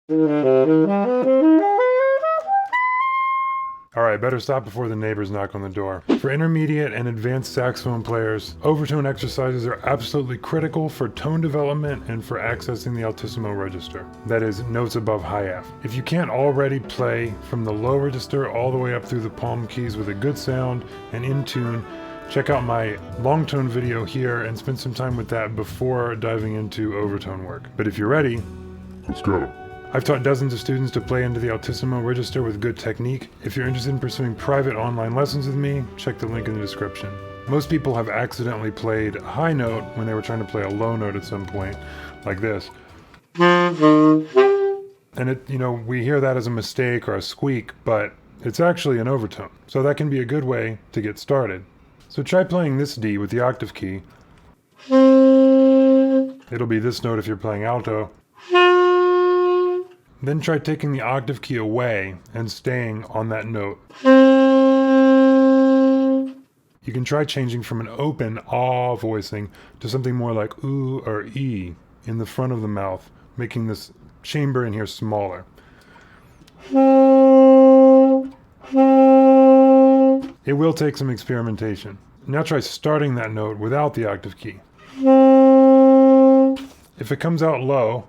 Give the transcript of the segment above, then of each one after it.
Alright, better stop before the neighbors knock on the door. For intermediate and advanced saxophone players, overtone exercises are absolutely critical for tone development and for accessing the altissimo register. That is, notes above high F. If you can't already play from the low register all the way up through the palm keys with a good sound and in tune, check out my long tone video here and spend some time with that before diving into overtone work. But if you're ready, let's go. I've taught dozens of students to play into the altissimo register with good technique. If you're interested in pursuing private online lessons with me, check the link in the description. Most people have accidentally played a high note when they were trying to play a low note at some point, like this. And we hear that as a mistake or a squeak, but it's actually an overtone. So that can be a good way to get started. So try playing this D with the octave key. It'll be this note if you're playing alto. Then try taking the octave key away and staying on that note. You can try changing from an open ah voicing to something more like oo or e in the front of the mouth, making this chamber in here smaller. It will take some experimentation. Now try starting that note without the octave key. If it comes out low,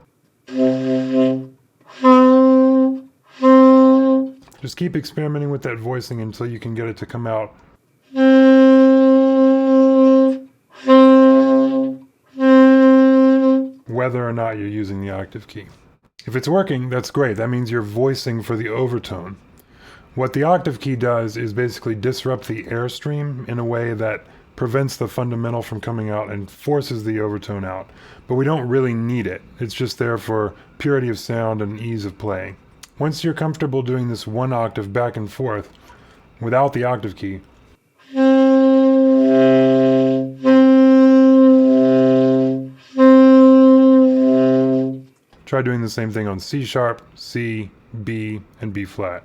just keep experimenting with that voicing until you can get it to come out whether or not you're using the octave key. If it's working, that's great. That means you're voicing for the overtone. What the octave key does is basically disrupt the airstream in a way that prevents the fundamental from coming out and forces the overtone out. But we don't really need it. It's just there for purity of sound and ease of playing. Once you're comfortable doing this one octave back and forth without the octave key, try doing the same thing on C sharp, C, B, and B flat.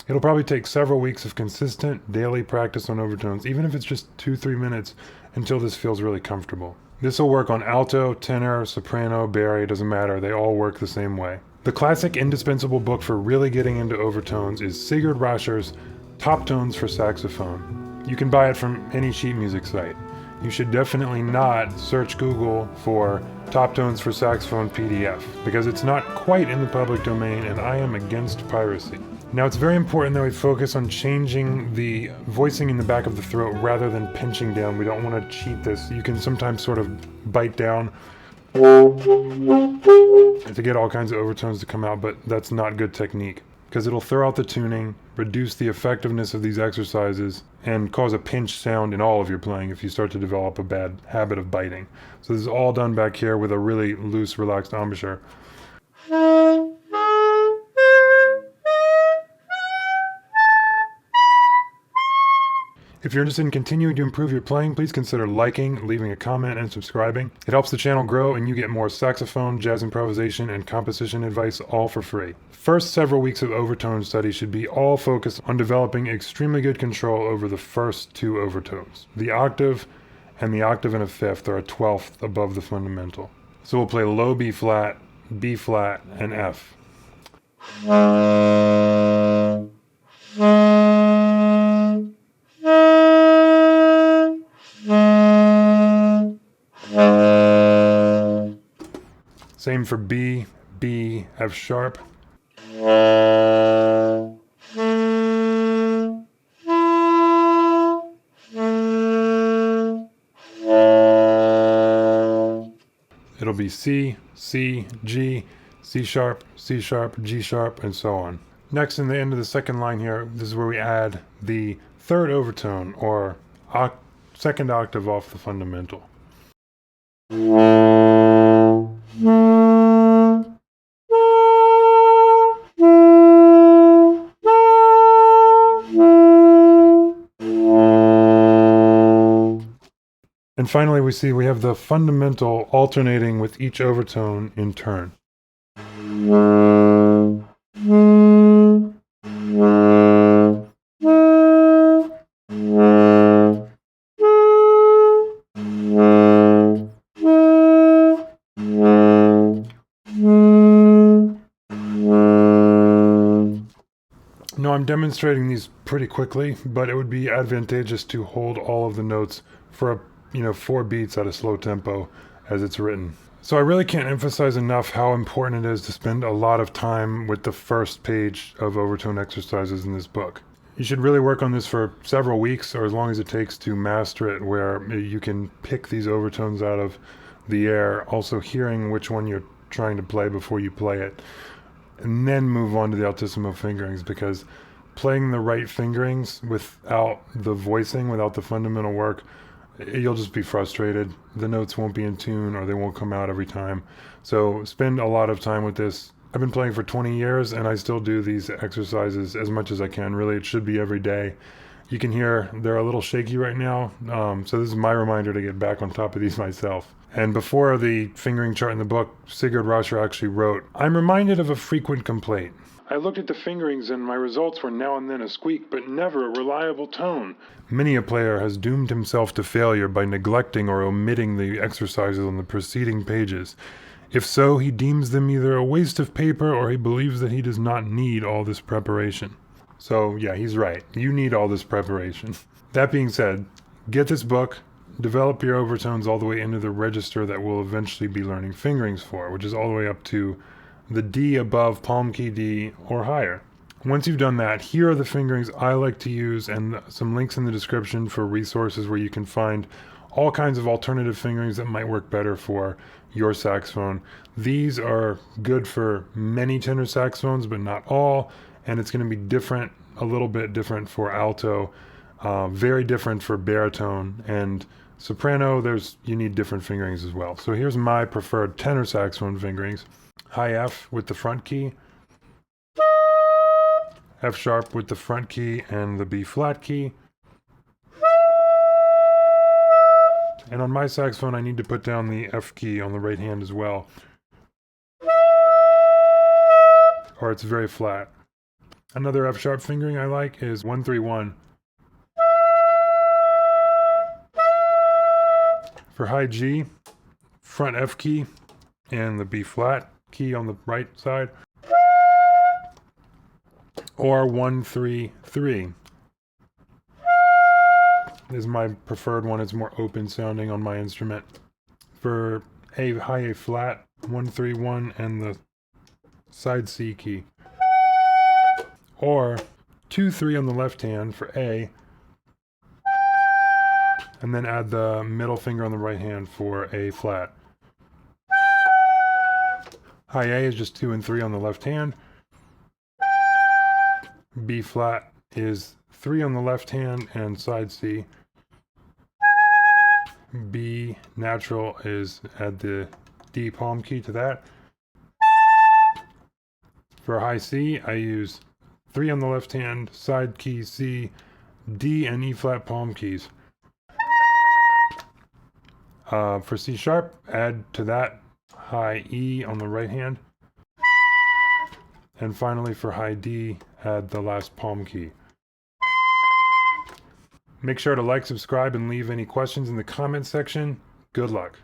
It'll probably take several weeks of consistent daily practice on overtones, even if it's just 2-3 minutes, until this feels really comfortable. This will work on alto, tenor, soprano, bari, doesn't matter, they all work the same way. The classic indispensable book for really getting into overtones is Sigurd Rascher's Top Tones for Saxophone. You can buy it from any sheet music site. You should definitely not search Google for Top Tones for Saxophone PDF, because it's not quite in the public domain and I am against piracy. Now it's very important that we focus on changing the voicing in the back of the throat rather than pinching down. We don't want to cheat this. You can sometimes sort of bite down to get all kinds of overtones to come out, but that's not good technique because it'll throw out the tuning, reduce the effectiveness of these exercises, and cause a pinch sound in all of your playing if you start to develop a bad habit of biting. So this is all done back here with a really loose, relaxed embouchure. If you're interested in continuing to improve your playing, please consider liking, leaving a comment, and subscribing. It helps the channel grow and you get more saxophone, jazz improvisation, and composition advice all for free. First several weeks of overtone study should be all focused on developing extremely good control over the first two overtones. The octave and the octave and a fifth are a 12th above the fundamental. So we'll play low B flat, and F. Same for B, B, F sharp. It'll be C, C, G, C sharp, G sharp, and so on. Next, in the end of the second line here, this is where we add the third overtone, or second octave off the fundamental. And finally, we see we have the fundamental alternating with each overtone in turn. No, I'm demonstrating these pretty quickly, but it would be advantageous to hold all of the notes for 4 beats at a slow tempo as it's written. So I really can't emphasize enough how important it is to spend a lot of time with the first page of overtone exercises in this book. You should really work on this for several weeks, or as long as it takes to master it, where you can pick these overtones out of the air, also hearing which one you're trying to play before you play it, and then move on to the altissimo fingerings, because playing the right fingerings without the voicing, without the fundamental work, you'll just be frustrated. The notes won't be in tune, or they won't come out every time. So spend a lot of time with this. I've been playing for 20 years and I still do these exercises as much as I can. Really, it should be every day. You can hear they're a little shaky right now, so this is my reminder to get back on top of these myself. And before the fingering chart in the book, Sigurd Rascher actually wrote, "I'm reminded of a frequent complaint. I looked at the fingerings and my results were now and then a squeak, but never a reliable tone. Many a player has doomed himself to failure by neglecting or omitting the exercises on the preceding pages. If so, he deems them either a waste of paper or he believes that he does not need all this preparation." So yeah, he's right. You need all this preparation. That being said, get this book, develop your overtones all the way into the register that we'll eventually be learning fingerings for, which is all the way up to the D above palm key D or higher. Once you've done that, here are the fingerings I like to use, and some links in the description for resources where you can find all kinds of alternative fingerings that might work better for your saxophone. These are good for many tenor saxophones, but not all, and it's going to be different, a little bit different for alto, very different for baritone, and soprano, you need different fingerings as well. So here's my preferred tenor saxophone fingerings. High F with the front key, F sharp with the front key and the B flat key. And on my saxophone, I need to put down the F key on the right hand as well, or it's very flat. Another F sharp fingering I like is 1-3-1. For high G, front F key and the B flat key on the right side, or 1-3-3 is my preferred one. It's more open sounding on my instrument. For A high A flat, 1-3-1 and the side C key, or 2-3 on the left hand for A, and then add the middle finger on the right hand for A flat. High A is just 2 and 3 on the left hand. B flat is 3 on the left hand and side C. B natural is add the D palm key to that. For high C, I use 3 on the left hand, side key C, D and E flat palm keys. For C sharp, add to that high E on the right hand. And finally for high D, add the last palm key. Make sure to like, subscribe, and leave any questions in the comments section. Good luck.